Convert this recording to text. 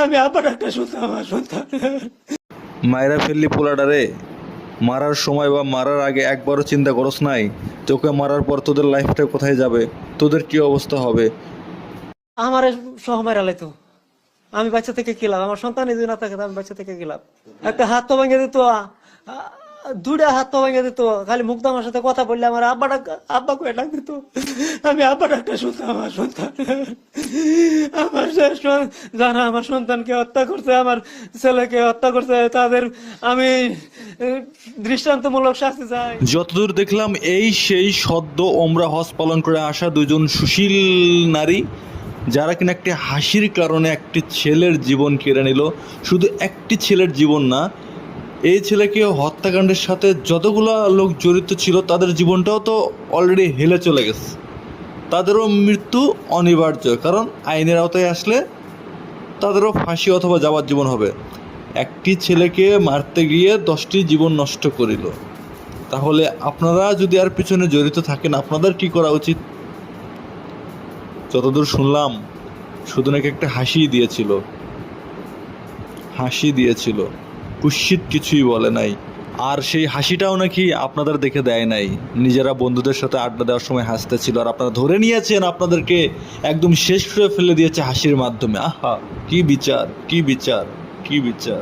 আমি আবার একটা শুনতাম আমার সন্তান। মায়েরা ফেললি পোলাডারে, মারার সময় বা মারার আগে একবারও চিন্তা করস নাই তোকে মারার পর তোদের লাইফটা কোথায় যাবে, তোদের কি অবস্থা হবে? আমার সহ মারা লাইতো, আমি বাচ্চা থেকে গেলাম, আমার সন্তান যদি না থাকে আমি বাচ্চা থেকে গেলাম। একটা হাত তো ভেঙে দিত, দুইটা হাত তো ভেঙে দিত, খালি মুগ্ধ আমার সাথে কথা বললে আমার আব্বা করে ডাক দিত, আমি আব্বা ডাকটা শুনতাম আমার সন্তান। আমার যারা আমার সন্তানকে হত্যা করছে, আমার ছেলেকে হত্যা করছে, তাদের আমি দৃষ্টান্তমূলক শাস্তি চাই। যতদূর দেখলাম এই সেই সদ্য ওমরা হজ পালন করে আসা দুজন সুশীল নারী, যারা কিনা একটি হাসির কারণে একটি ছেলের জীবন কেড়ে নিল। শুধু একটি ছেলের জীবন না, এই ছেলেকে হত্যাকাণ্ডের সাথে যতগুলো লোক জড়িত ছিল তাদের জীবনটাও তো অলরেডি হেলে চলে গেছে। তাদেরও মৃত্যু অনিবার্য, কারণ আইনের আওতায় আসলে তাদেরও ফাঁসি অথবা যাবজ্জীবন হবে। একটি ছেলেকে মারতে গিয়ে 10টি জীবন নষ্ট করিল। তাহলে আপনারা যদি আর পিছনে জড়িত থাকেন আপনাদের কি করা উচিত? যতদূর শুনলাম শুধু নাকি একটা হাসি দিয়েছিল, কুৎসিত কিছুই বলে নাই। আর সেই হাসিটাও নাকি আপনাদের দেখে দেয় নাই, নিজেরা বন্ধুদের সাথে আড্ডা দেওয়ার সময় হাসতেছিল, আর আপনারা ধরে নিয়েছেন আপনাদেরকে একদম শেষ করে ফেলে দিয়েছে হাসির মাধ্যমে। আহা, কি বিচার, কি বিচার, কি বিচার!